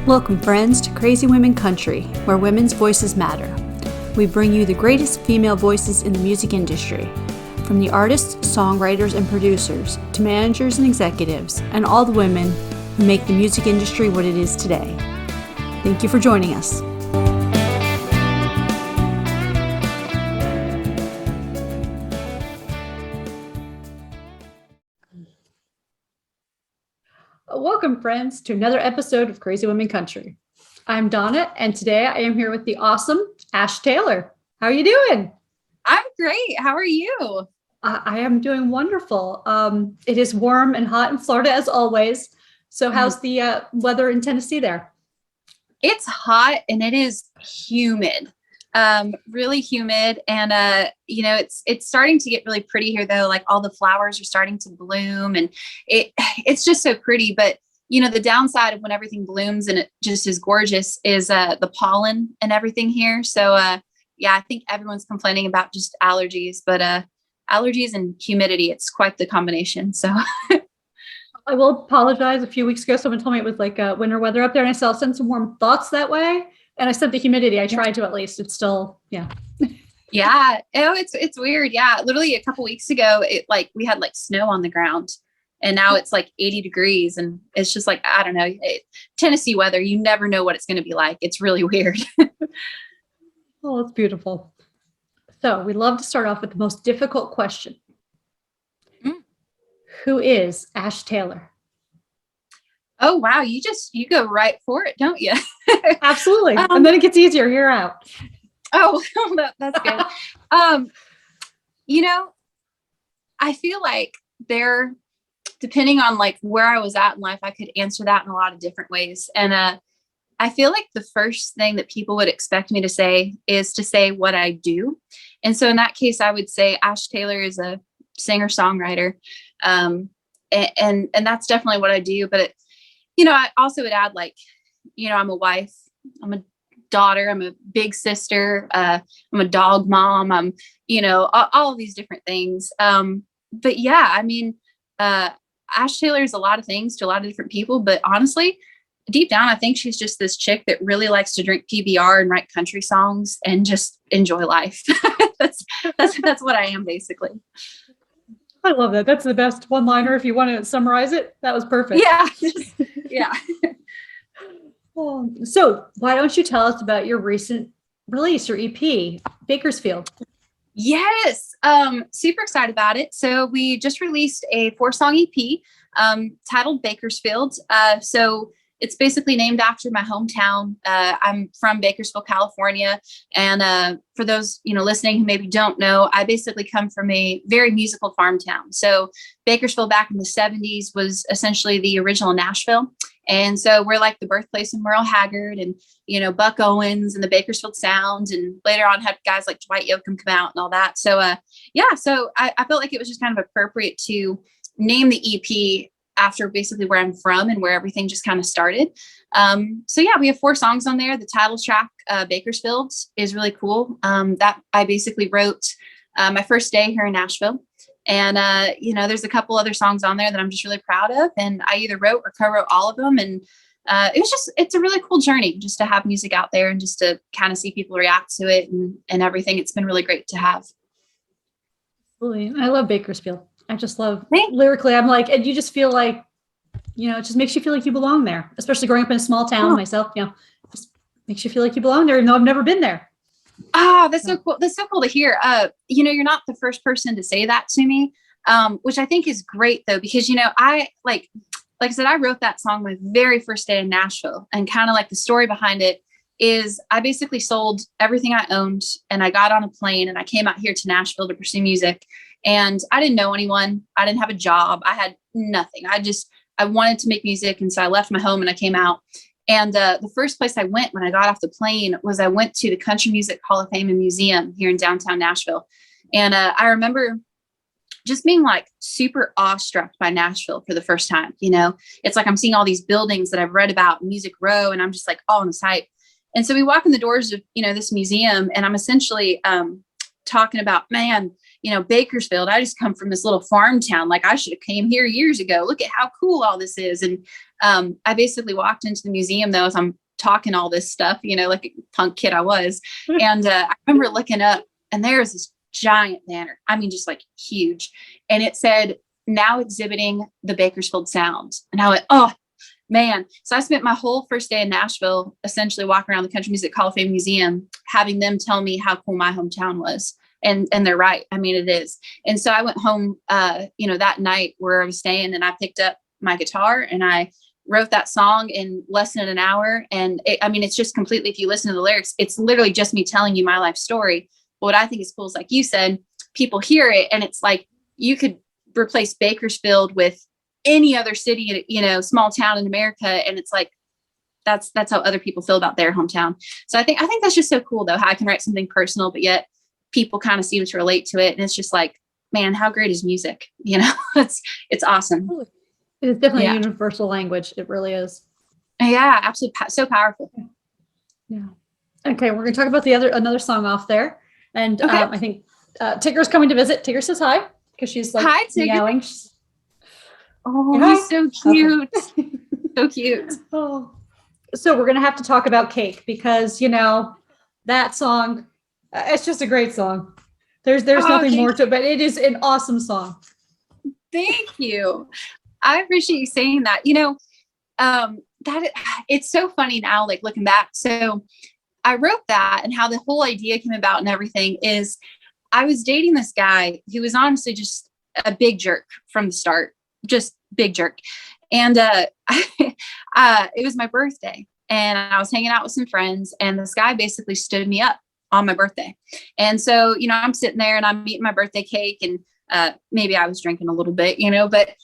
Welcome, friends, to Crazy Women Country, where women's voices matter. We bring you the greatest female voices in the music industry, from the artists, songwriters, and producers, to managers and executives, and all the women who make the music industry what it is today. Thank you for joining us. Welcome, friends, to another episode of Crazy Women Country. I'm Donna, and today I am here with the awesome Ash Taylor. How are you doing? I'm great. How are you? I am doing wonderful. It is warm and hot in Florida as always. So how's the weather in Tennessee there? It's hot and it is humid, really humid. And, it's starting to get really pretty here though. Like all the flowers are starting to bloom and it's just so pretty. But, the downside of when everything blooms and it just is gorgeous is the pollen and everything here. So, I think everyone's complaining about just allergies, but allergies and humidity, it's quite the combination. So I will apologize. A few weeks ago, someone told me it was like winter weather up there, and I said I'll send some warm thoughts that way. And I sent the humidity. I tried to, at least. It's still, yeah. Yeah. Oh, it's weird. Yeah. Literally a couple weeks ago, we had like snow on the ground, and now it's like 80 degrees, and it's just like, I don't know, Tennessee weather. You never know what it's going to be like. It's really weird. Oh, it's beautiful. So we love to start off with the most difficult question. Who is Ash Taylor? Oh, wow. You go right for it, don't you? Absolutely. And then it gets easier. You're out. Oh, that's good. I feel like depending on like where I was at in life, I could answer that in a lot of different ways. And I feel like the first thing that people would expect me to say is to say what I do. And so in that case, I would say Ash Taylor is a singer-songwriter. And that's definitely what I do. But, I also would add I'm a wife, I'm a daughter, I'm a big sister, I'm a dog mom, I'm, all of these different things. But yeah, I mean, Ash Taylor is a lot of things to a lot of different people, but honestly, deep down, I think she's just this chick that really likes to drink PBR and write country songs and just enjoy life. That's what I am, basically. I love that. That's the best one-liner. If you want to summarize it, that was perfect. Yeah. Yeah. So why don't you tell us about your recent release, your EP, Bakersfield? Yes. Super excited about it. So we just released a 4-song EP, titled Bakersfield. So it's basically named after my hometown. I'm from Bakersfield, California. And for those, listening who maybe don't know, I basically come from a very musical farm town. So Bakersfield back in the 70s was essentially the original Nashville. And so we're like the birthplace of Merle Haggard and, Buck Owens and the Bakersfield Sound. And later on had guys like Dwight Yoakam come out and all that. So, so I felt like it was just kind of appropriate to name the EP after basically where I'm from and where everything just kind of started. We have 4 songs on there. The title track, Bakersfield, is really cool. That I basically wrote my first day here in Nashville. And, there's a couple other songs on there that I'm just really proud of. And I either wrote or co-wrote all of them. And it's a really cool journey just to have music out there and just to kind of see people react to it and everything. It's been really great to have. Absolutely. I love Bakersfield. I just love lyrically. I'm like, and you just feel like, it just makes you feel like you belong there, especially growing up in a small town myself, just makes you feel like you belong there, even though I've never been there. Oh, that's so cool. That's so cool to hear. You're not the first person to say that to me, which I think is great though, because, I like I said, I wrote that song my very first day in Nashville, and kind of like the story behind it is I basically sold everything I owned and I got on a plane and I came out here to Nashville to pursue music. And I didn't know anyone. I didn't have a job. I had nothing. I wanted to make music. And so I left my home and I came out. And the first place I went when I got off the plane was I went to the Country Music Hall of Fame and Museum here in downtown Nashville. And I remember just being like super awestruck by Nashville for the first time. It's like I'm seeing all these buildings that I've read about, Music Row, and I'm just like all in the sight. And so we walk in the doors of, this museum, and I'm essentially talking about, man, Bakersfield, I just come from this little farm town. Like I should have came here years ago. Look at how cool all this is. And I basically walked into the museum though, as I'm talking all this stuff, like a punk kid I was. And I remember looking up and there's this giant banner. I mean, just like huge. And it said, now exhibiting the Bakersfield Sound. And I went, oh man. So I spent my whole first day in Nashville, essentially walking around the Country Music Hall of Fame Museum, having them tell me how cool my hometown was. And they're right. I mean, it is. And so I went home, that night where I was staying, and I picked up my guitar and I wrote that song in less than an hour. And it's just completely, if you listen to the lyrics, it's literally just me telling you my life story. But what I think is cool is, like you said, people hear it and it's like, you could replace Bakersfield with any other city, small town in America. And it's like, that's how other people feel about their hometown. So I think that's just so cool though, how I can write something personal, but yet people kind of seem to relate to it. And it's just like, man, how great is music? It's awesome. It is definitely a universal language. It really is. Yeah, absolutely. So powerful. Yeah. Okay. We're going to talk about another song off there. And okay. I think Tigger's coming to visit. Tigger says hi because she's like hi, meowing. He's so cute. Okay. So cute. Oh. So we're going to have to talk about Cake because, that song, it's just a great song. There's nothing more to it, but it is an awesome song. Thank you. I appreciate you saying that. That it's so funny now, like looking back. So I wrote that, and how the whole idea came about and everything is I was dating this guy who was honestly just a big jerk from the start, just big jerk. And it was my birthday and I was hanging out with some friends, and this guy basically stood me up on my birthday. And so, I'm sitting there and I'm eating my birthday cake, and maybe I was drinking a little bit, but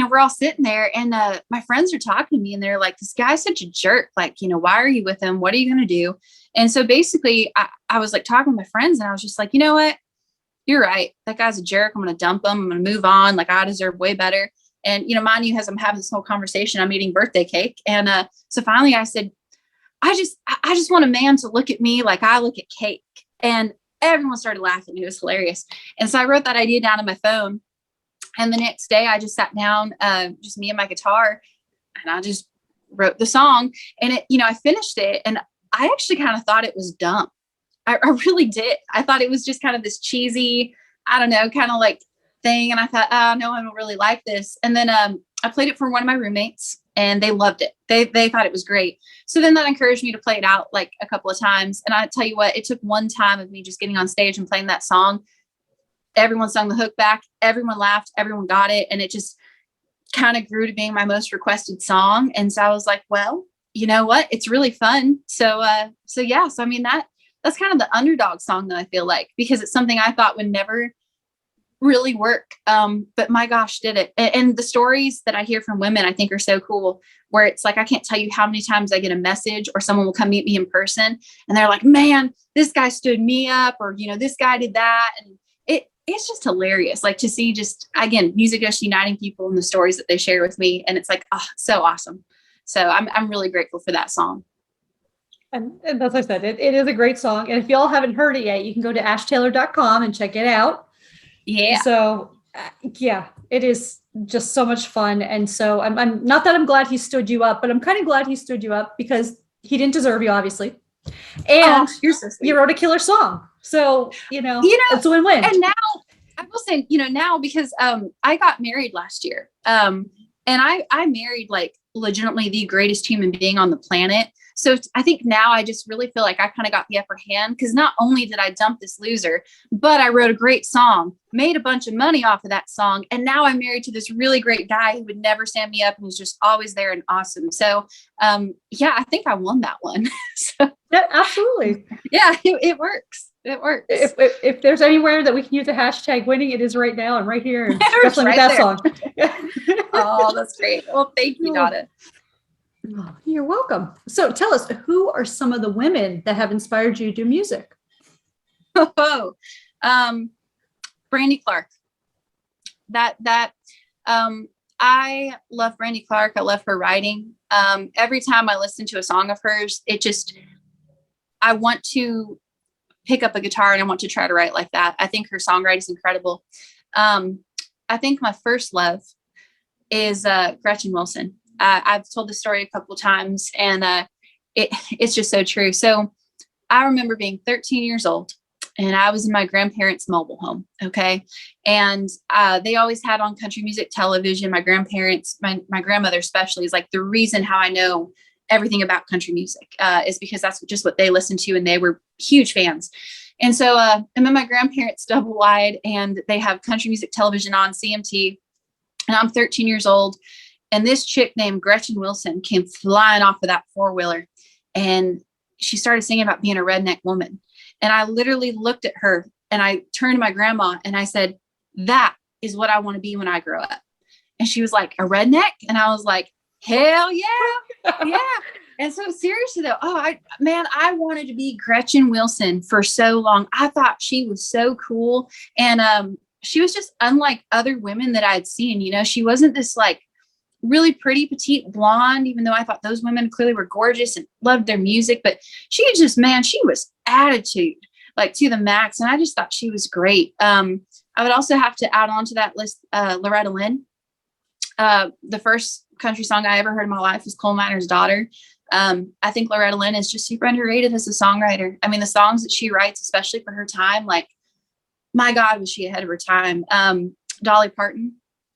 we're all sitting there, and my friends are talking to me and they're like, this guy's such a jerk. Like, why are you with him? What are you going to do? And so basically I was like talking to my friends, and I was just like, you know what? You're right. That guy's a jerk. I'm going to dump him. I'm going to move on. Like, I deserve way better. And, mind you, as I'm having this whole conversation, I'm eating birthday cake. And so finally I said, I just want a man to look at me like I look at cake. And everyone started laughing. It was hilarious. And so I wrote that idea down on my phone. And the next day I just sat down, just me and my guitar, and I just wrote the song. And it, I finished it, and I actually kind of thought it was dumb. I really did. I thought it was just kind of this cheesy, I don't know, kind of like thing. And I thought, oh no, I don't really like this. And then I played it for one of my roommates, and they loved it. They thought it was great. So then that encouraged me to play it out like a couple of times. And I tell you what, it took one time of me just getting on stage and playing that song. Everyone sung the hook back. Everyone laughed. Everyone got it. And it just kind of grew to being my most requested song. And so I was like, well, you know what? It's really fun. So yeah. So I mean, that's kind of the underdog song that I feel like, because it's something I thought would never really work. But my gosh, did it. And the stories that I hear from women, I think are so cool, where it's like, I can't tell you how many times I get a message or someone will come meet me in person and they're like, man, this guy stood me up, or, this guy did that. And it's just hilarious. Like to see just, again, music just uniting people and the stories that they share with me. And it's like, oh, so awesome. So I'm really grateful for that song. And as I said, it is a great song. And if y'all haven't heard it yet, you can go to ashtaylor.com and check it out. Yeah. So yeah, it is just so much fun. And so I'm not that I'm glad he stood you up, but I'm kind of glad he stood you up because he didn't deserve you, obviously. And you're so sweet. You wrote a killer song. So, it's a win-win. And now I will say, now because I got married last year. And I married like legitimately the greatest human being on the planet. So I think now I just really feel like I kind of got the upper hand, because not only did I dump this loser, but I wrote a great song, made a bunch of money off of that song. And now I'm married to this really great guy who would never stand me up and was just always there and awesome. So yeah, I think I won that one. So, yeah, absolutely. Yeah, it works. It works. If there's anywhere that we can use a hashtag winning, it is right now and right here. And especially with that song. Oh, that's great. Well, thank you, Donna. Oh, you're welcome. So tell us, who are some of the women that have inspired you to do music? Oh, Brandy Clark. I love Brandy Clark. I love her writing. Every time I listen to a song of hers, I want to pick up a guitar and I want to try to write like that. I think her songwriting is incredible. I think my first love is Gretchen Wilson. I've told the story a couple of times, and it's just so true. So I remember being 13 years old, and I was in my grandparents' mobile home. Okay. And they always had on country music television. My grandparents, my grandmother especially, is like the reason how I know everything about country music is because that's just what they listened to, and they were huge fans. And so I'm in my grandparents' double wide, and they have country music television on CMT, and I'm 13 years old. And this chick named Gretchen Wilson came flying off of that four-wheeler, and she started singing about being a redneck woman. And I literally looked at her, and I turned to my grandma and I said, that is what I want to be when I grow up. And she was like, a redneck? And I was like, hell yeah. Yeah. And so seriously though, I wanted to be Gretchen Wilson for so long. I thought she was so cool. And she was just unlike other women that I'd seen. You know, she wasn't this like really pretty petite blonde, even though I thought those women clearly were gorgeous and loved their music, but she just, man, she was attitude like to the max. And I just thought she was great. I would also have to add on to that list, Loretta Lynn. The first country song I ever heard in my life was Coal Miner's Daughter. I think Loretta Lynn is just super underrated as a songwriter. I mean, the songs that she writes, especially for her time, like, my God, was she ahead of her time. Dolly Parton.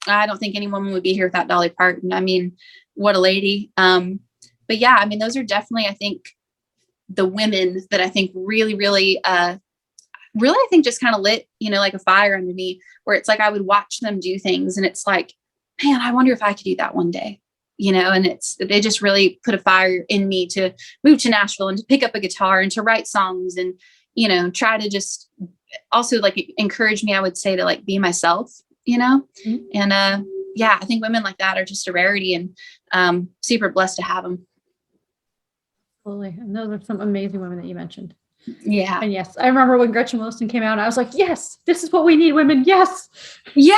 I don't think any woman would be here without Dolly Parton. I mean, what a lady. But yeah, I mean, those are definitely, I think, the women that I think really, I think just kind of lit, you know, like a fire under me, where it's like I would watch them do things and it's like, man, I wonder if I could do that one day, you know. And they just really put a fire in me to move to Nashville and to pick up a guitar and to write songs and, you know, try to just also like encourage me, I would say, to like be myself, you know. Mm-hmm. And yeah, I think women like that are just a rarity, and super blessed to have them. Absolutely. And those are some amazing women that you mentioned. Yeah. And yes, I remember when Gretchen Wilson came out, and I was like, yes, this is what we need, women. Yes. Yeah.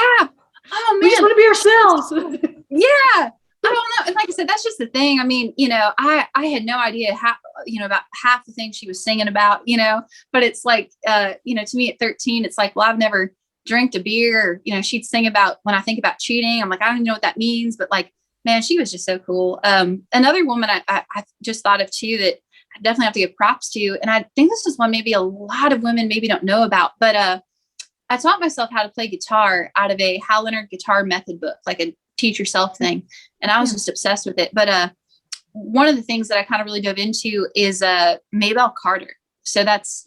Oh man, we just want to be ourselves. Yeah. I don't know. And like I said, that's just the thing. I mean, you know, I had no idea how, you know, about half the things she was singing about, you know, but it's like, you know, to me at 13, it's like, well, I've never drank a beer, or, you know, she'd sing about when I think about cheating. I'm like, I don't even know what that means, but like, man, she was just so cool. Another woman I just thought of too, that I definitely have to give props to. And I think this is one maybe a lot of women maybe don't know about, but I taught myself how to play guitar out of a Hal Leonard guitar method book, like a teach yourself thing. And I was just obsessed with it. But one of the things that I kind of really dove into is Maybelle Carter. So that's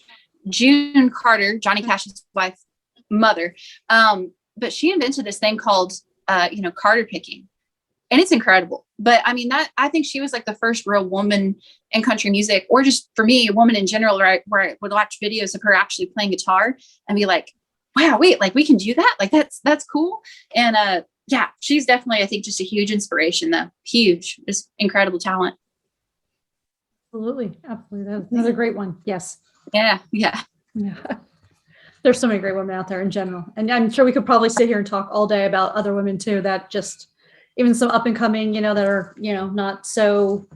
June Carter, Johnny Cash's wife, mother. But she invented this thing called, you know, Carter picking. And it's incredible. But I mean, I think she was like the first real woman in country music, or just for me, a woman in general, right, where I would watch videos of her actually playing guitar and be like, wow, wait, like we can do that? Like that's cool. And yeah, she's definitely, I think, just a huge inspiration though. Huge, just incredible talent. Absolutely. That's another great one. Yes. Yeah. There's so many great women out there in general. And I'm sure we could probably sit here and talk all day about other women too, that just, even some up and coming, you know, that are, you know, not so,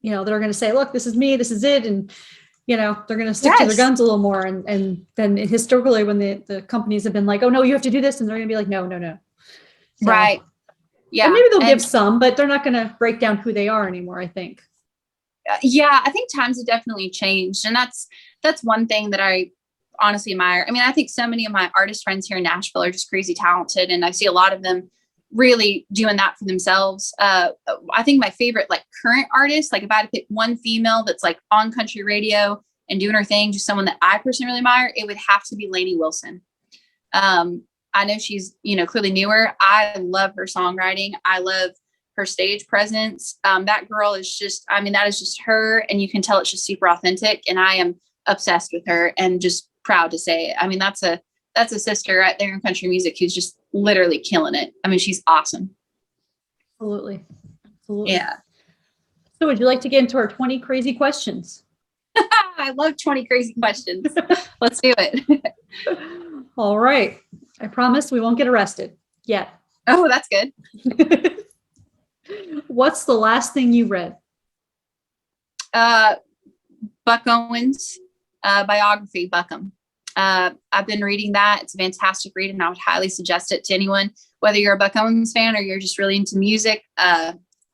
you know, that are going to say, look, this is me, this is it. And, you know, they're going to stick to their guns a little more. And then historically, when the companies have been like, oh no, you have to do this. And they're going to be like, no. So, right. Yeah. And maybe they'll give some, but they're not going to break down who they are anymore, I think. Yeah. I think times have definitely changed. And that's one thing that I honestly admire. I mean, I think so many of my artist friends here in Nashville are just crazy talented. And I see a lot of them really doing that for themselves. I think my favorite like current artist, like if I had to pick one female that's like on country radio and doing her thing, just someone that I personally really admire, it would have to be Lainey Wilson. I know she's, you know, clearly newer. I love her songwriting. I love her stage presence. That girl is just, I mean, that is just her. And you can tell it's just super authentic. And I am obsessed with her and just proud to say it. I mean, that's a sister right there in country music who's just literally killing it. I mean, she's awesome. Absolutely. Yeah. So would you like to get into our 20 crazy questions? I love 20 crazy questions. Let's do it. All right. I promise we won't get arrested yet. Oh, that's good. What's the last thing you read? Buck Owens, biography, Buckham. I've been reading that. It's a fantastic read, and I would highly suggest it to anyone, whether you're a Buckham's fan or you're just really into music.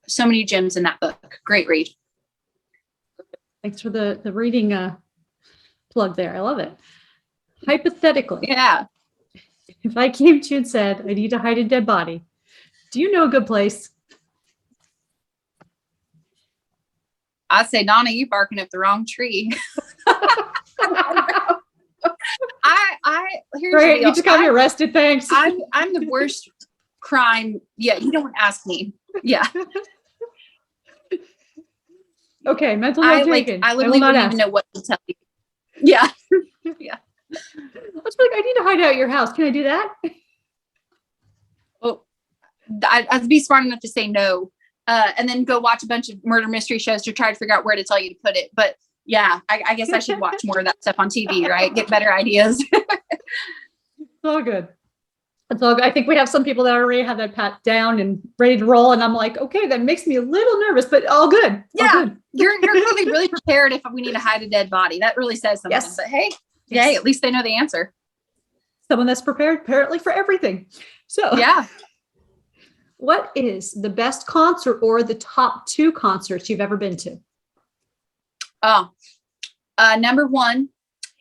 So many gems in that book. Great read. Thanks for the reading plug there. I love it. Hypothetically, Yeah. if I came to you and said, I need to hide a dead body, do you know a good place? I'd say, Donna, you barking up the wrong tree. Here's the Great, deal. you just got me arrested. Thanks. I'm the worst crime. Yeah, you don't ask me. Yeah. Okay, mental note taken. I literally wouldn't even know what to tell you. Yeah. Yeah. I was like, I need to hide out your house. Can I do that? Well, I'd be smart enough to say no, and then go watch a bunch of murder mystery shows to try to figure out where to tell you to put it. But yeah, I guess I should watch more of that stuff on TV, right? Get better ideas. It's all good. It's all good. I think we have some people that already have that pat down and ready to roll. And I'm like, okay, that makes me a little nervous, but all good. Yeah. All good. You're really, really prepared if we need to hide a dead body. That really says something. Yes. But hey, yay, at least they know the answer. Someone that's prepared apparently for everything. So yeah. What is the best concert or the top 2 concerts you've ever been to? Oh, number 1,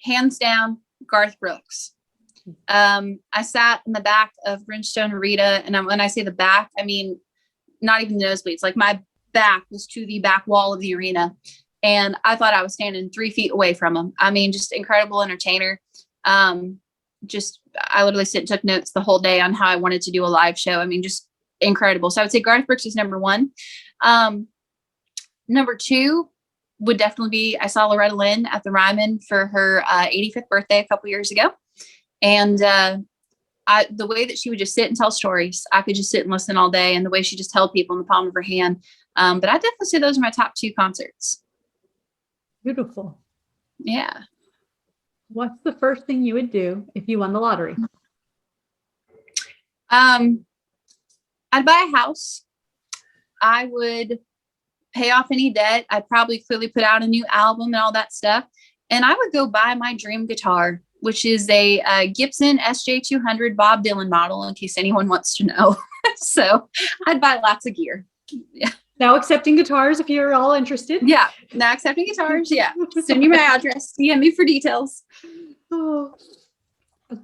hands down, Garth Brooks. I sat in the back of Brimstone Arena, and when I say the back, I mean not even the nosebleeds. Like my back was to the back wall of the arena, and I thought I was standing 3 feet away from him. I mean, just incredible entertainer. I literally sit and took notes the whole day on how I wanted to do a live show. I mean, just incredible. So I would say Garth Brooks is number 1. Number 2 would definitely be, I saw Loretta Lynn at the Ryman for her 85th birthday a couple years ago. And the way that she would just sit and tell stories, I could just sit and listen all day, and the way she just held people in the palm of her hand. But I definitely say those are my top 2 concerts. Beautiful. Yeah. What's the first thing you would do if you won the lottery? I'd buy a house. I would pay off any debt. I'd probably clearly put out a new album and all that stuff. And I would go buy my dream guitar, which is a Gibson SJ200 Bob Dylan model, in case anyone wants to know. So I'd buy lots of gear. Yeah. Now accepting guitars if you're all interested. Yeah. Now accepting guitars. Yeah. Send me my address. DM me for details. Oh.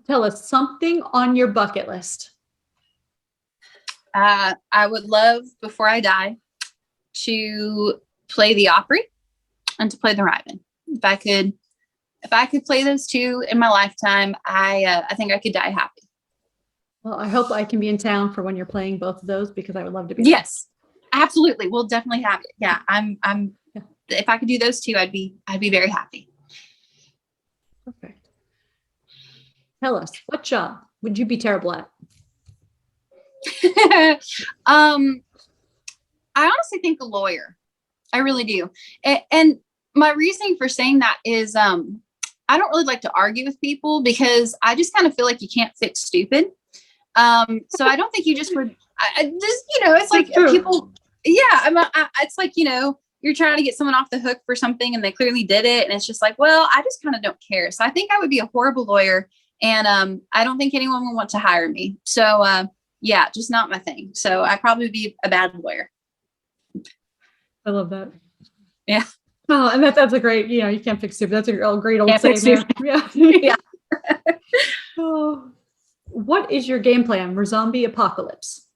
Tell us something on your bucket list. I would love, before I die, to play the Opry and to play the Ryman. If I could play those 2 in my lifetime, I think I could die happy. Well, I hope I can be in town for when you're playing both of those, because I would love to be. Yes, absolutely. We'll definitely have it. Yeah. If I could do those 2, I'd be very happy. Perfect. Tell us, what job would you be terrible at? I honestly think a lawyer. I really do. And my reasoning for saying that is, I don't really like to argue with people, because I just kind of feel like you can't fix stupid. So I don't think you just would, I just, it's like people, yeah, it's like, you're trying to get someone off the hook for something and they clearly did it. And it's just like, well, I just kind of don't care. So I think I would be a horrible lawyer, and I don't think anyone would want to hire me. So yeah, just not my thing. So I'd probably be a bad lawyer. I love that. Yeah. Oh, and that's a great, you can't fix stupid. That's a great old saying. Yeah. Yeah. Oh. What is your game plan for zombie apocalypse?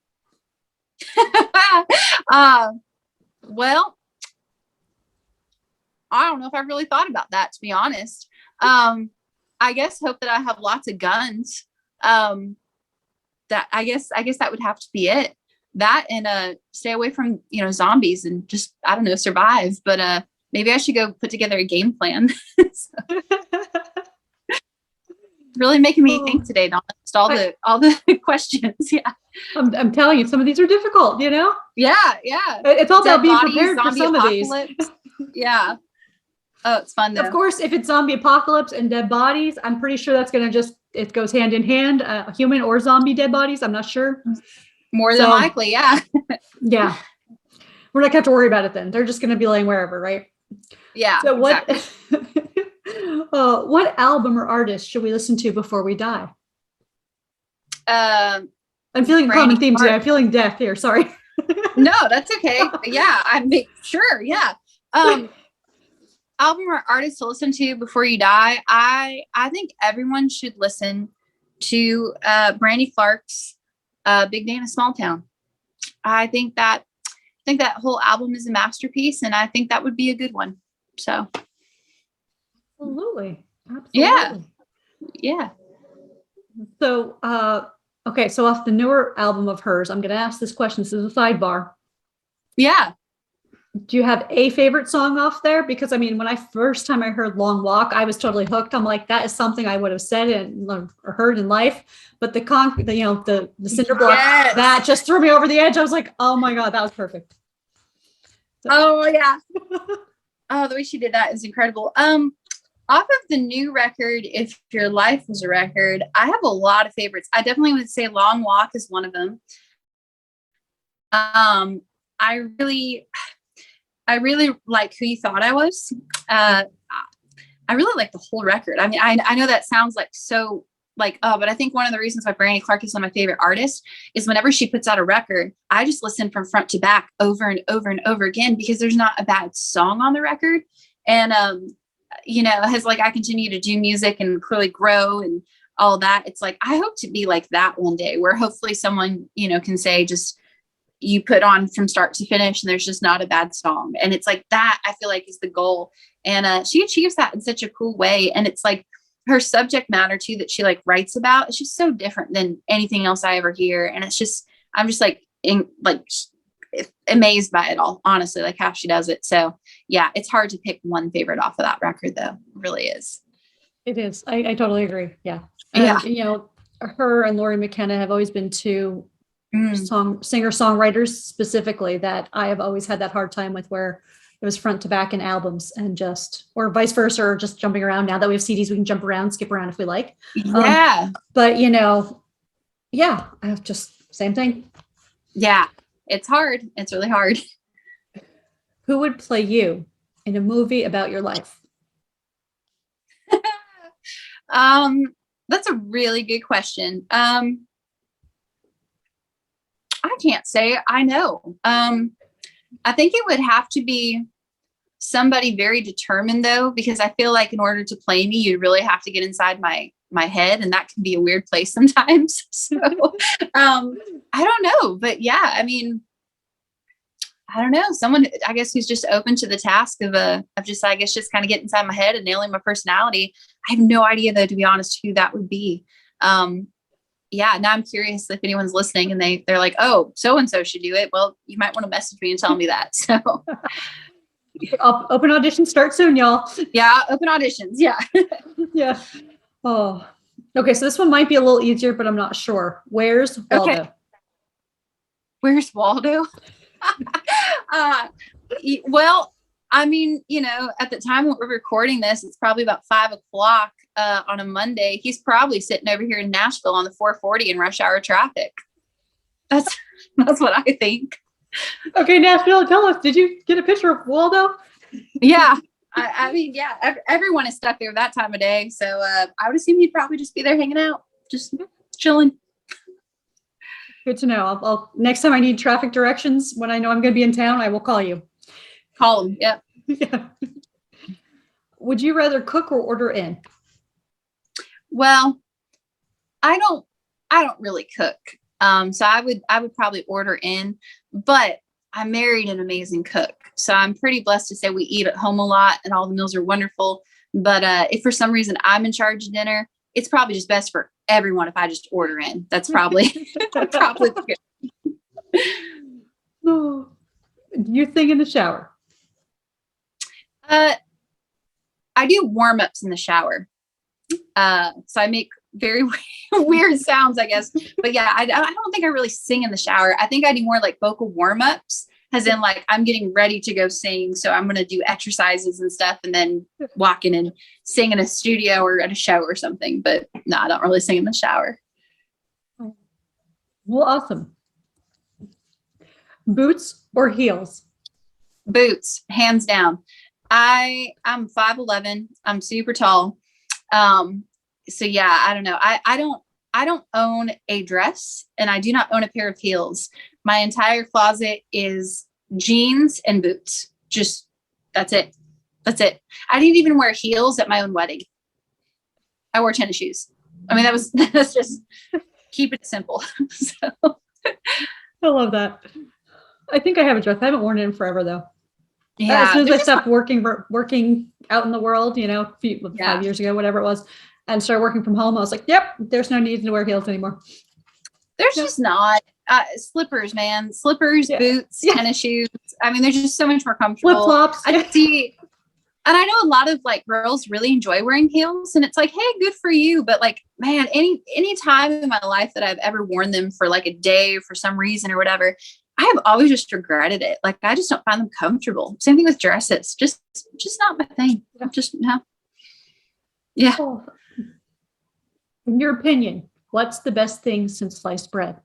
Well, I don't know if I really thought about that, to be honest. I guess hope that I have lots of guns. That I guess that would have to be it. That, and stay away from zombies, and just, I don't know, survive. But maybe I should go put together a game plan. So, really making me think today, Dawn. Just all the questions. Yeah, I'm telling you, some of these are difficult. Yeah. It's all about being prepared for some of these. Yeah. Oh, it's fun though. Of course, if it's zombie apocalypse and dead bodies, I'm pretty sure that's going to it goes hand in hand. Human or zombie dead bodies, I'm not sure. More than likely, yeah. Yeah. We're not going to have to worry about it then. They're just going to be laying wherever, right? Yeah. So what What album or artist should we listen to before we die? Um, I'm feeling a common Brandy theme today. Clark. I'm feeling deaf here. Sorry. No, that's okay. Yeah, I make sure. Yeah. Um, album or artist to listen to before you die. I think everyone should listen to Brandy Clark's Big Day in a Small Town. I think that whole album is a masterpiece, and I think that would be a good one. So Absolutely. yeah, Absolutely. yeah, So, okay. So off the newer album of hers, I'm going to ask this question. This is a sidebar. yeah. Do you have a favorite song off there? Because I mean, when I first time I heard Long Walk, I was totally hooked. I'm like, that is something I would have said and or heard in life. But the cinder block, Yes. that just threw me over the edge. I was like, oh my God, that was perfect. Oh yeah. Oh, the way she did that is incredible. Off of the new record, If Your Life Was a Record, I have a lot of favorites. I definitely would say Long Walk is one of them. Um, I really, I really like Who You Thought I Was. Uh, I really like the whole record. I mean, I know that sounds like so like, oh, but I think one of the reasons why Brandy Clark is one of my favorite artists is whenever she puts out a record, I just listen from front to back over and over and over again because there's not a bad song on the record. And, as like I continue to do music and clearly grow and all that, it's like, I hope to be like that one day where hopefully someone, can say just, you put on from start to finish and there's just not a bad song. And it's like that I feel like is the goal. And she achieves that in such a cool way. And it's like her subject matter too, that she like writes about. It's just so different than anything else I ever hear. And it's just, I'm just like, amazed by it all, honestly, like how she does it. So yeah, it's hard to pick one favorite off of that record though. It really is. It is. I totally agree. Yeah. Yeah. And, her and Lori McKenna have always been two Mm. singer songwriters specifically that I have always had that hard time with, where it was front to back in albums and or vice versa, or just jumping around. Now that we have CDs, we can jump around, skip around if we like. Yeah. But yeah, I have just same thing. Yeah. It's hard. It's really hard. Who would play you in a movie about your life? That's a really good question. I can't say I know. I think it would have to be somebody very determined though, because I feel like in order to play me, you really have to get inside my head, and that can be a weird place sometimes. So I don't know, but yeah, I mean, I don't know, someone I guess who's just open to the task of just I guess just kind of get inside my head and nailing my personality. I have no idea though, to be honest, who that would be. Yeah, now I'm curious if anyone's listening and they're like, oh, so and so should do it. Well, you might want to message me and tell me that. So Open auditions start soon, y'all. yeah, open auditions. Yeah. Yeah. Oh, okay. So this one might be a little easier, but I'm not sure. Where's Waldo? Okay. Where's Waldo? Well, I mean, at the time we're recording this, it's probably about 5:00 on a Monday. He's probably sitting over here in Nashville on the 440 in rush hour traffic. That's what I think. Okay, Nashville, tell us, did you get a picture of Waldo? Yeah. I mean, yeah, everyone is stuck there that time of day. So I would assume he'd probably just be there hanging out, just chilling. Good to know. I'll next time I need traffic directions, when I know I'm going to be in town, I will call you. Call him. Yep. Yeah. Would you rather cook or order in? Well, I don't really cook. So I would probably order in, but I married an amazing cook. So I'm pretty blessed to say we eat at home a lot and all the meals are wonderful. But if for some reason I'm in charge of dinner, it's probably just best for everyone if I just order in. That's probably probably good. Oh, do you sing in the shower? I do warm-ups in the shower. So I make very weird sounds, I guess. But yeah, I don't think I really sing in the shower. I think I do more like vocal warm-ups, as in like I'm getting ready to go sing. So I'm going to do exercises and stuff and then walk in and sing in a studio or at a show or something. But no, I don't really sing in the shower. Well, awesome. Boots or heels? Boots, hands down. I'm 5'11". I'm super tall. So yeah, I don't know. I don't own a dress, and I do not own a pair of heels. My entire closet is jeans and boots. Just that's it. That's it. I didn't even wear heels at my own wedding. I wore tennis shoes. I mean, that's just keep it simple. So I love that. I think I have a dress. I haven't worn it in forever though. As yeah, soon as they're I just stopped working out in the world, 5 years ago, whatever it was, and started working from home, I was like, yep, there's no need to wear heels anymore. there's Yep. just not slippers, man. Slippers, Yeah. boots, Yeah. tennis shoes. I mean, they're just so much more comfortable. Flip-flops. I Yeah. see. And I know a lot of like girls really enjoy wearing heels, and it's like, hey, good for you. But like, man, any time in my life that I've ever worn them for like a day for some reason or whatever, I have always just regretted it. Like, I just don't find them comfortable. Same thing with dresses. Just not my thing. Just no. Yeah. Oh. In your opinion, what's the best thing since sliced bread?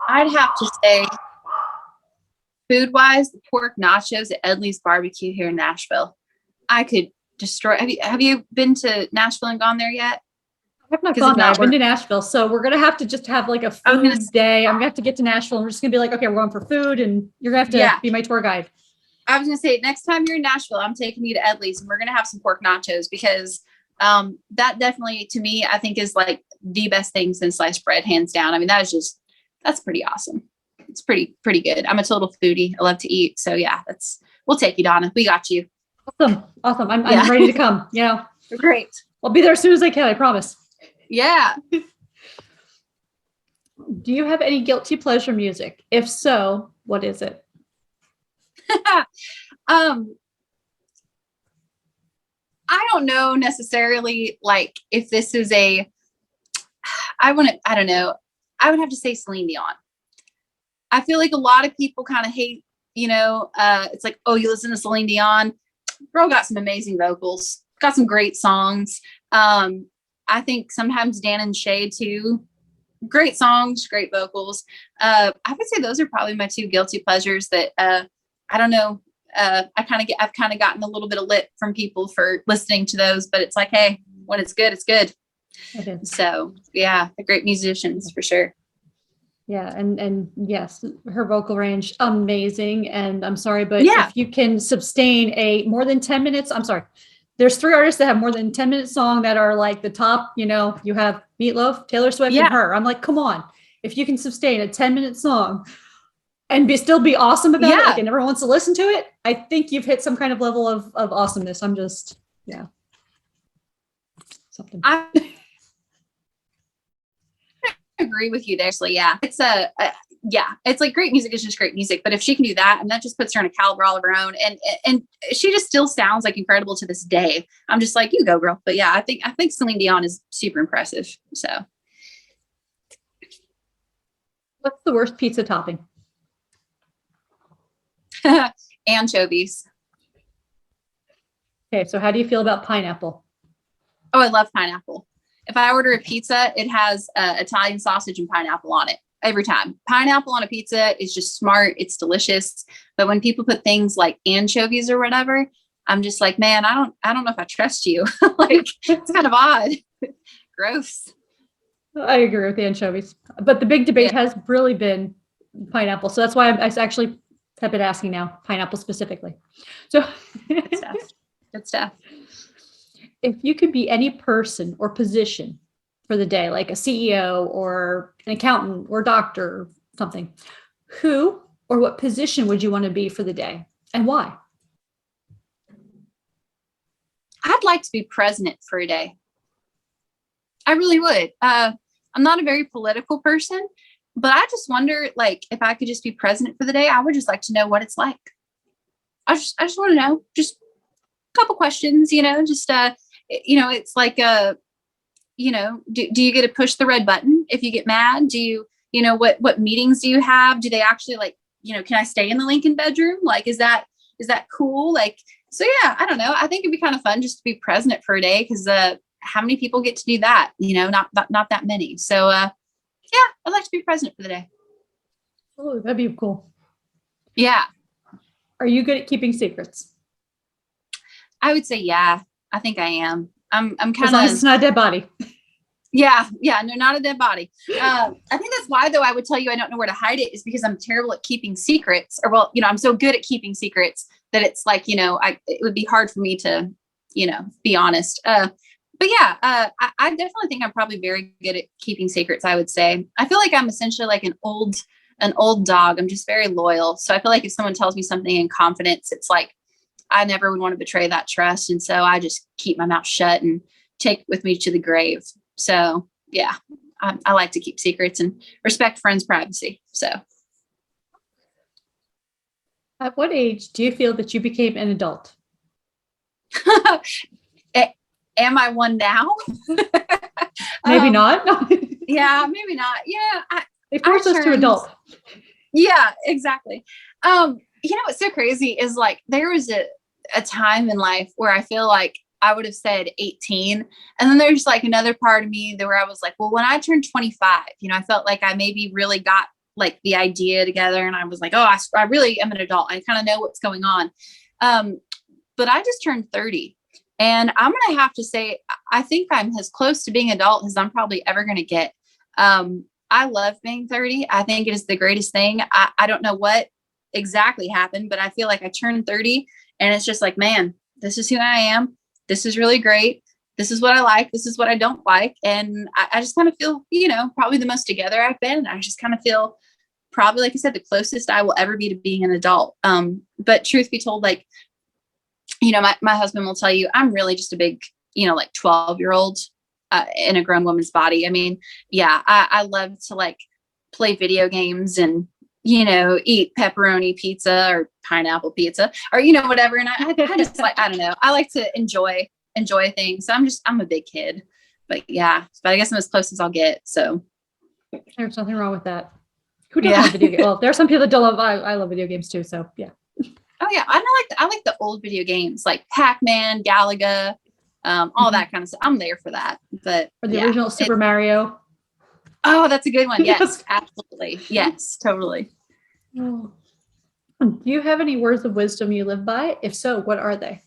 I'd have to say, food wise, the pork nachos at Edley's Barbecue here in Nashville. I could destroy. Have you been to Nashville and gone there yet? I've not 'Cause gone if there. not, I've been to Nashville, so we're gonna have to just have like a I was gonna food day. I'm gonna have to get to Nashville, and we're just gonna be like, okay, we're going for food, and you're gonna have to Yeah. be my tour guide. I was gonna say, next time you're in Nashville, I'm taking you to Edley's, and we're gonna have some pork nachos, because that definitely, to me, I think is like the best thing since sliced bread, hands down. I mean, that's pretty awesome. It's pretty good. I'm a total foodie. I love to eat. So yeah, we'll take you, Donna. We got you. Awesome. I'm ready to come. Great. I'll be there as soon as I can. I promise. Yeah. Do you have any guilty pleasure music? If so, what is it? I don't know necessarily like if this is I don't know. I would have to say Celine Dion. I feel like a lot of people kind of hate, it's like, oh, you listen to Celine Dion. Girl got some amazing vocals, got some great songs. I think sometimes Dan and Shay too. Great songs, great vocals. I would say those are probably my two guilty pleasures that I don't know. I've kind of gotten a little bit of lip from people for listening to those, but it's like, hey, when it's good, it's good. So yeah, they're great musicians for sure. Yeah, and yes, her vocal range amazing. And I'm sorry, but Yeah. if you can sustain a more than 10 minutes, I'm sorry. There's 3 artists that have more than 10-minute song that are like the top, you have Meatloaf, Taylor Swift, and her. I'm like, come on. If you can sustain a 10-minute song and still be awesome about it, like, and everyone wants to listen to it, I think you've hit some kind of level of awesomeness. I'm just, something. I agree with you there. So yeah, it's it's like great music is just great music. But if she can do that, and that just puts her in a caliber all of her own, and she just still sounds like incredible to this day. I'm just like, you go, girl. But yeah, I think Celine Dion is super impressive. So, what's the worst pizza topping? Anchovies. Okay, so how do you feel about pineapple? Oh, I love pineapple. If I order a pizza, it has Italian sausage and pineapple on it every time. Pineapple on a pizza is just smart. It's delicious. But when people put things like anchovies or whatever, I'm just like, man, I don't know if I trust you. Like, it's kind of odd. Gross. I agree with the anchovies, but the big debate has really been pineapple. So that's why I actually have been asking now, pineapple specifically. So good stuff. Good stuff. If you could be any person or position for the day, like a CEO or an accountant or doctor or something, who or what position would you want to be for the day and why? I'd like to be president for a day. I really would. I'm not a very political person, but I just wonder, like, if I could just be president for the day, I would just like to know what it's like. I just want to know, just a couple questions, just it's like do you get to push the red button if you get mad? Do you what meetings do you have? Do they actually can I stay in the Lincoln bedroom? Like, is that cool? Like, so yeah, I don't know. I think it'd be kind of fun just to be president for a day, because how many people get to do that? Not that many. So Yeah, I'd like to be president for the day. Oh, that'd be cool. Yeah. Are you good at keeping secrets? I would say, yeah, I think I am. I'm As long as kind it's of, not a dead body. yeah, no, not a dead body. I think that's why, though, I would tell you I don't know where to hide it is because I'm terrible at keeping secrets, or well, I'm so good at keeping secrets that it's like, it would be hard for me to, be honest. But yeah, I definitely think I'm probably very good at keeping secrets. I would say I feel like I'm essentially like an old dog. I'm just very loyal. So I feel like if someone tells me something in confidence, it's like I never would want to betray that trust, and so I just keep my mouth shut and take it with me to the grave. So yeah, I like to keep secrets and respect friends' privacy. So, At what age do you feel that you became an adult? am I one now? Maybe not. Yeah, maybe not. Yeah, They force us to adult. Yeah, exactly. What's so crazy is like there was a time in life where I feel like I would have said 18. And then there's like another part of me that where I was like, well, when I turned 25, I felt like I maybe really got like the idea together. And I was like, oh, I really am an adult. I kind of know what's going on. But I just turned 30. And I'm going to have to say, I think I'm as close to being adult as I'm probably ever going to get. I love being 30. I think it is the greatest thing. I don't know what exactly happened, but I feel like I turned 30 and it's just like, man, this is who I am. This is really great. This is what I like. This is what I don't like. And I just kind of feel, probably the most together I've been. And I just kind of feel probably, like I said, the closest I will ever be to being an adult. But truth be told, like, my husband will tell you, I'm really just a big, like 12-year-old in a grown woman's body. I mean, yeah, I love to like play video games and, eat pepperoni pizza or pineapple pizza or, whatever. And I just like, I don't know. I like to enjoy things. So I'm a big kid, but yeah, but I guess I'm as close as I'll get. So there's nothing wrong with that. Who doesn't love video games? Well, there are some people that don't love, I love video games too. So yeah. Oh yeah. I like the old video games like Pac-Man, Galaga, all that kind of stuff. I'm there for that. But or the original Super Mario. Oh, that's a good one. Yes, absolutely. Yes, totally. Oh. Do you have any words of wisdom you live by? If so, what are they?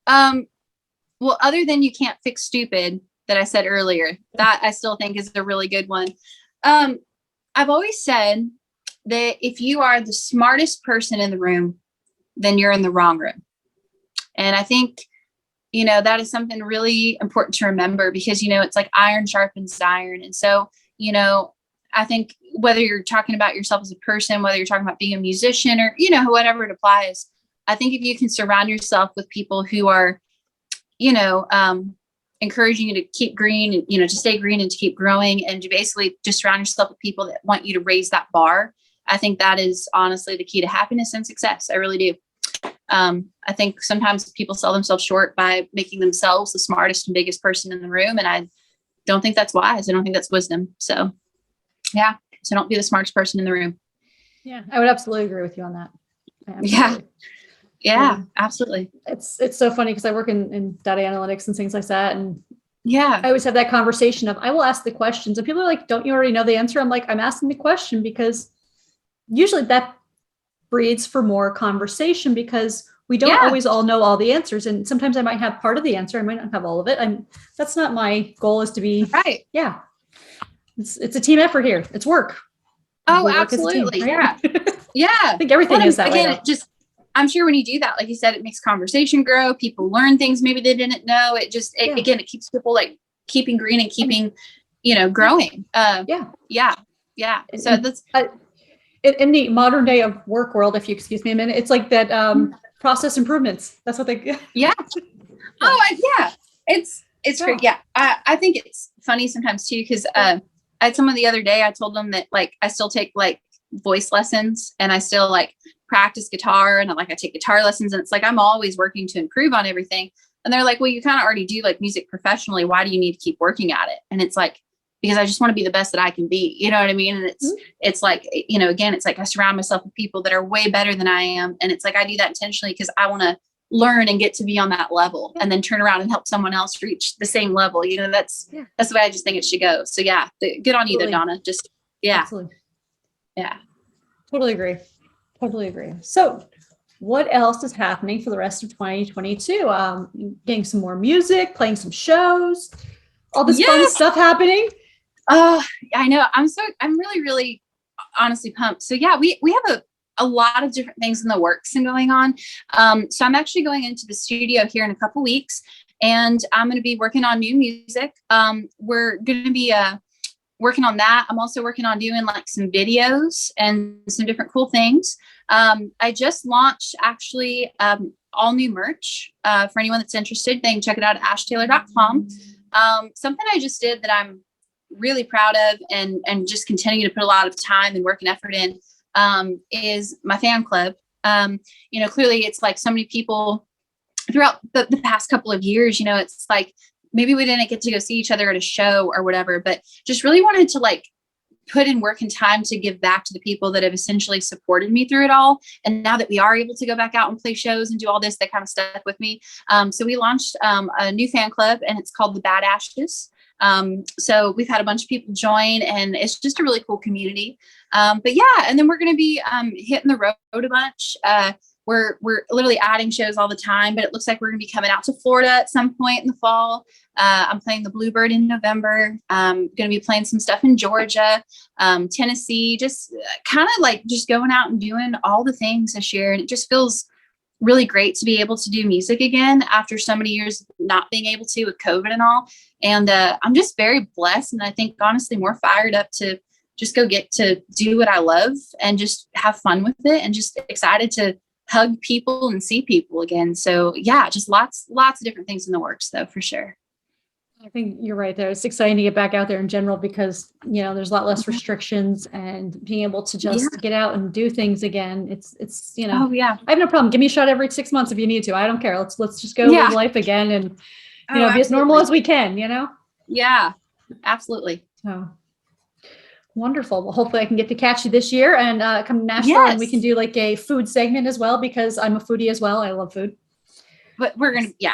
Well, other than you can't fix stupid that I said earlier, that I still think is a really good one. I've always said that if you are the smartest person in the room, then you're in the wrong room. And I think, that is something really important to remember because, it's like iron sharpens iron. And so, I think whether you're talking about yourself as a person, whether you're talking about being a musician or, whatever it applies, I think if you can surround yourself with people who are, encouraging you to keep green and, to stay green and to keep growing and to basically just surround yourself with people that want you to raise that bar. I think that is honestly the key to happiness and success. I really do. I think sometimes people sell themselves short by making themselves the smartest and biggest person in the room. And I don't think that's wise. I don't think that's wisdom. So yeah. So don't be the smartest person in the room. Yeah. I would absolutely agree with you on that. Yeah, absolutely. It's so funny because I work in data analytics and things like that. And yeah, I always have that conversation of, I will ask the questions and people are like, don't you already know the answer? I'm like, I'm asking the question because usually that breeds for more conversation because we don't always all know all the answers. And sometimes I might have part of the answer. I might not have all of it. That's not my goal is to be right. Yeah. It's a team effort here. It's work. Oh, absolutely. Team, right? Yeah. I think everything is that again, way. I'm sure when you do that, like you said, it makes conversation grow. People learn things maybe they didn't know. Again, it keeps people like keeping green and keeping, growing. Yeah. So that's in the modern day of work world, if you excuse me a minute, it's like that process improvements. That's what they. Yeah. It's great. Yeah. I think it's funny sometimes too because I had someone the other day. I told them that like I still take like voice lessons and I still like practice guitar and I take guitar lessons and it's like I'm always working to improve on everything. And they're like, well, you kind of already do like music professionally. Why do you need to keep working at it? And it's like, because I just want to be the best that I can be. You know what I mean? And it's like, again, it's like I surround myself with people that are way better than I am. And it's like I do that intentionally because I want to learn and get to be on that level and then turn around and help someone else reach the same level. That's the way I just think it should go. So yeah, good on you there, Donna. Just, Absolutely. Yeah. Totally agree. So what else is happening for the rest of 2022? Getting some more music, playing some shows, all this fun stuff happening. Oh, I know. I'm really, really honestly pumped. So yeah, we have a lot of different things in the works and going on. So I'm actually going into the studio here in a couple weeks, and I'm going to be working on new music. We're going to be working on that. I'm also working on doing like some videos and some different cool things. I just launched actually all new merch. For anyone that's interested, they can check it out at ashtaylor.com. Something I just did that I'm really proud of and just continue to put a lot of time and work and effort in is my fan club. Clearly it's like so many people throughout the past couple of years, it's like maybe we didn't get to go see each other at a show or whatever, but just really wanted to like put in work and time to give back to the people that have essentially supported me through it all. And now that we are able to go back out and play shows and do all this, that kind of stuck with me. So we launched a new fan club, and it's called the Bad Ashes. So we've had a bunch of people join, and it's just a really cool community. But yeah, and then we're going to be hitting the road a bunch. We're literally adding shows all the time, but it looks like we're going to be coming out to Florida at some point in the fall. I'm playing the Bluebird in November. Going to be playing some stuff in Georgia, Tennessee, just kind of like just going out and doing all the things this year. And it just feels really great to be able to do music again after so many years not being able to with COVID and all. And I'm just very blessed. And I think honestly more fired up to just go get to do what I love and just have fun with it, and just excited to hug people and see people again. So yeah, just lots of different things in the works though, for sure. I think you're right there. It's exciting to get back out there in general because, there's a lot less restrictions, and being able to just get out and do things again. It's, Oh yeah. I have no problem. Give me a shot every 6 months if you need to. I don't care. Let's just go live life again and, be as normal as we can, Yeah, absolutely. So wonderful. Well, hopefully I can get to catch you this year and come to Nashville, and we can do like a food segment as well, because I'm a foodie as well. I love food. But we're going to,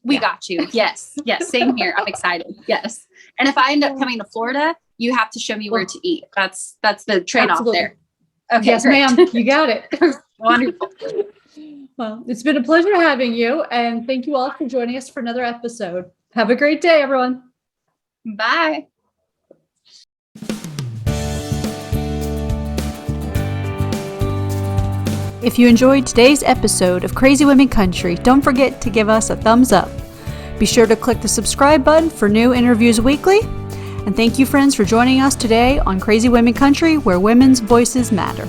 we got you. Yes. Same here. I'm excited. Yes. And if I end up coming to Florida, you have to show me where to eat. That's the trade-off there. Okay. Yes, ma'am. You got it. Wonderful. Well, it's been a pleasure having you, and thank you all for joining us for another episode. Have a great day, everyone. Bye. If you enjoyed today's episode of Crazy Women Country, don't forget to give us a thumbs up. Be sure to click the subscribe button for new interviews weekly. And thank you, friends, for joining us today on Crazy Women Country, where women's voices matter.